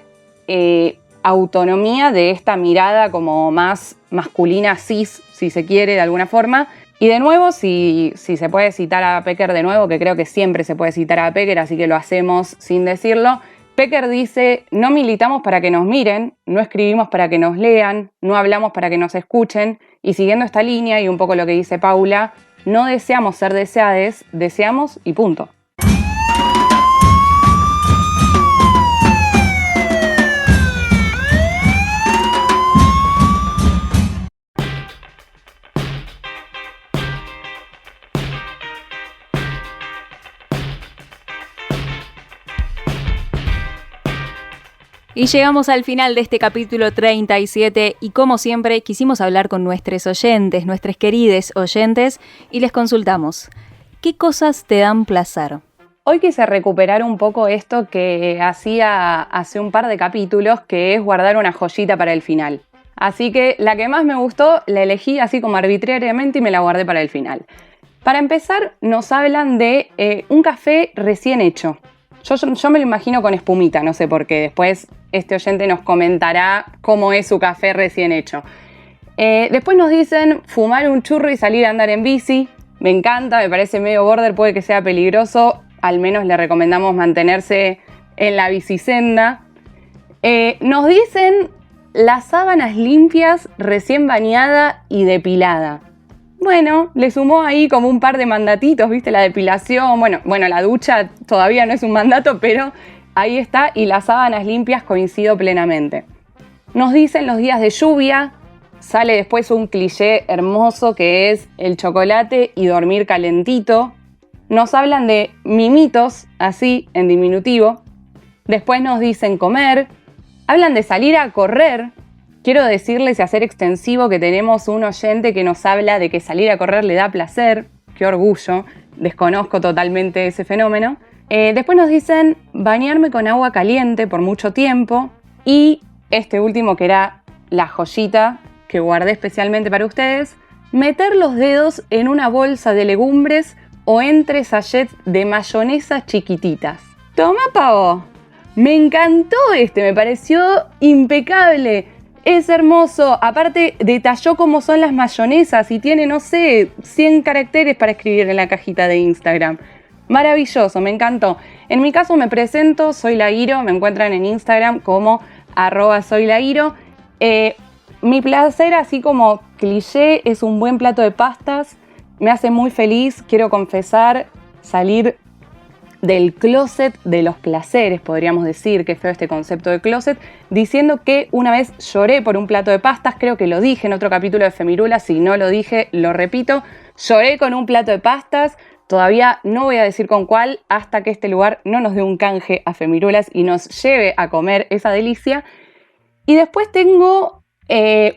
autonomía de esta mirada como más masculina, cis, si se quiere, de alguna forma. Y de nuevo, si se puede citar a Pecker de nuevo, que creo que siempre se puede citar a Pecker, así que lo hacemos sin decirlo. Pecker dice, no militamos para que nos miren, no escribimos para que nos lean, no hablamos para que nos escuchen. Y siguiendo esta línea y un poco lo que dice Paula, no deseamos ser deseades, deseamos y punto. Y llegamos al final de este capítulo 37 y como siempre quisimos hablar con nuestros oyentes, nuestros queridos oyentes, y les consultamos, ¿qué cosas te dan placer? Hoy quise recuperar un poco esto que hacía hace un par de capítulos, que es guardar una joyita para el final. Así que la que más me gustó la elegí así como arbitrariamente y me la guardé para el final. Para empezar, nos hablan de un café recién hecho. Yo me lo imagino con espumita, no sé por qué. Después este oyente nos comentará cómo es su café recién hecho. Después nos dicen fumar un churro y salir a andar en bici. Me encanta, me parece medio border, puede que sea peligroso. Al menos le recomendamos mantenerse en la bicisenda. Nos dicen las sábanas limpias, recién bañada y depilada. Bueno, le sumó ahí como un par de mandatitos, ¿viste? La depilación, bueno, la ducha todavía no es un mandato, pero ahí está, y las sábanas limpias coincido plenamente. Nos dicen los días de lluvia, sale después un cliché hermoso que es el chocolate y dormir calentito. Nos hablan de mimitos, así en diminutivo. Después nos dicen comer, hablan de salir a correr. Quiero decirles y hacer extensivo que tenemos un oyente que nos habla de que salir a correr le da placer. ¡Qué orgullo! Desconozco totalmente ese fenómeno. Después nos dicen bañarme con agua caliente por mucho tiempo. Y este último, que era la joyita que guardé especialmente para ustedes, meter los dedos en una bolsa de legumbres o entre sachets de mayonesa chiquititas. ¡Toma, pavo! Me encantó me pareció impecable. Es hermoso. Aparte, detalló cómo son las mayonesas y tiene, no sé, 100 caracteres para escribir en la cajita de Instagram. Maravilloso, me encantó. En mi caso me presento, soy La Iro, me encuentran en Instagram como @soylairo. Mi placer, así como cliché, es un buen plato de pastas. Me hace muy feliz, quiero confesar, salir del closet de los placeres, podríamos decir, que es feo este concepto de closet, diciendo que una vez lloré por un plato de pastas, creo que lo dije en otro capítulo de Femirulas, si no lo dije, lo repito, lloré con un plato de pastas, todavía no voy a decir con cuál, hasta que este lugar no nos dé un canje a Femirulas y nos lleve a comer esa delicia. Y después tengo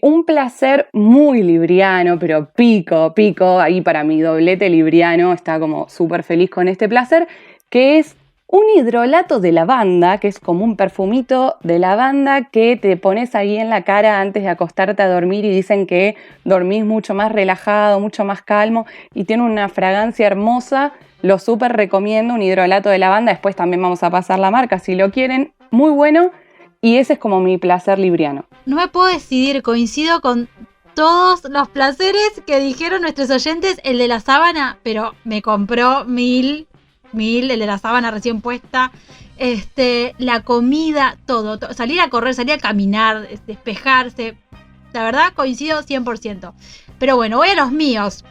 un placer muy libriano, pero pico, ahí para mi doblete libriano, está como súper feliz con este placer, que es un hidrolato de lavanda, que es como un perfumito de lavanda que te pones ahí en la cara antes de acostarte a dormir y dicen que dormís mucho más relajado, mucho más calmo y tiene una fragancia hermosa. Lo súper recomiendo, un hidrolato de lavanda. Después también vamos a pasar la marca si lo quieren. Muy bueno y ese es como mi placer libriano. No me puedo decidir, coincido con todos los placeres que dijeron nuestros oyentes. El de la sábana, pero me compró mil, el de la sábana recién puesta, la comida, todo, salir a correr, salir a caminar, despejarse, la verdad coincido 100%. Pero bueno, voy a los míos,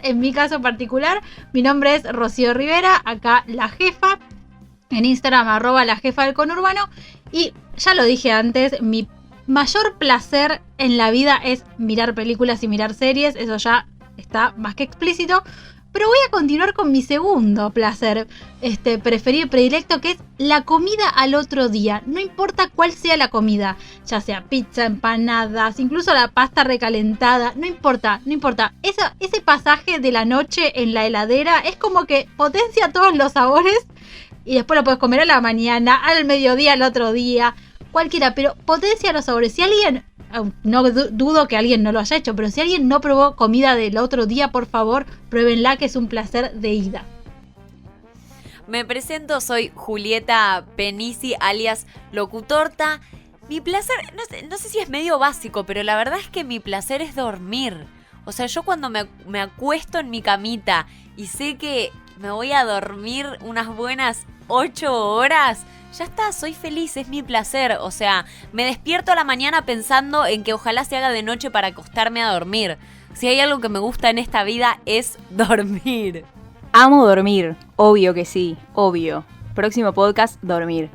en mi caso particular, mi nombre es Rocío Rivera, acá La Jefa, en Instagram @lajefadelconurbano, y ya lo dije antes, mi mayor placer en la vida es mirar películas y mirar series, eso ya está más que explícito. Pero voy a continuar con mi segundo placer preferido, predilecto, que es la comida al otro día. No importa cuál sea la comida, ya sea pizza, empanadas, incluso la pasta recalentada, no importa. Ese pasaje de la noche en la heladera es como que potencia todos los sabores y después lo puedes comer a la mañana, al mediodía, al otro día, cualquiera, pero potencia los sabores. Si alguien... No dudo que alguien no lo haya hecho, pero si alguien no probó comida del otro día, por favor, pruébenla, que es un placer de ida. Me presento, soy Julieta Penisi, alias Locutorta. Mi placer, no sé si es medio básico, pero la verdad es que mi placer es dormir. O sea, yo cuando me acuesto en mi camita y sé que me voy a dormir unas buenas 8 horas... Ya está, soy feliz, es mi placer. O sea, me despierto a la mañana pensando en que ojalá se haga de noche para acostarme a dormir. Si hay algo que me gusta en esta vida es dormir. Amo dormir, obvio que sí, obvio. Próximo podcast, dormir.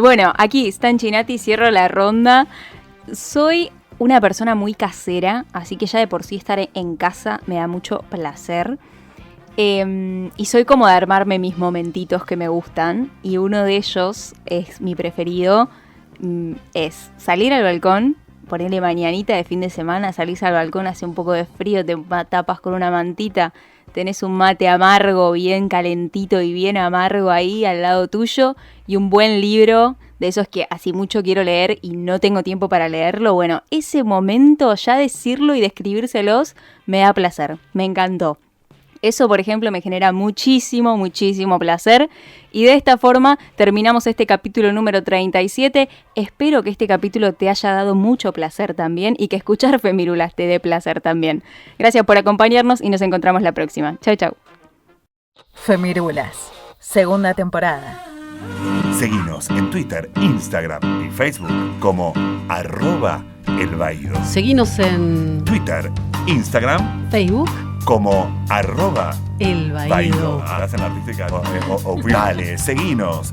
Bueno, aquí Stan Chinati, cierro la ronda. Soy una persona muy casera, así que ya de por sí estar en casa me da mucho placer. Y soy como de armarme mis momentitos que me gustan. Y uno de ellos, es mi preferido, es salir al balcón, ponerle mañanita de fin de semana, salís al balcón, hace un poco de frío, te tapas con una mantita, tenés un mate amargo, bien calentito y bien amargo ahí al lado tuyo, y un buen libro, de esos que así mucho quiero leer y no tengo tiempo para leerlo. Bueno, ese momento, ya decirlo y describírselos, me da placer, me encantó. Eso, por ejemplo, me genera muchísimo placer. Y de esta forma terminamos este capítulo número 37. Espero que este capítulo te haya dado mucho placer también y que escuchar Femirulas te dé placer también. Gracias por acompañarnos y nos encontramos la próxima. Chau, chau. Femirulas, segunda temporada. Seguinos en Twitter, Instagram y Facebook como @elbaído. Seguinos en Twitter, Instagram, Facebook como @elbaído. Hacen la artística. Dale, seguinos.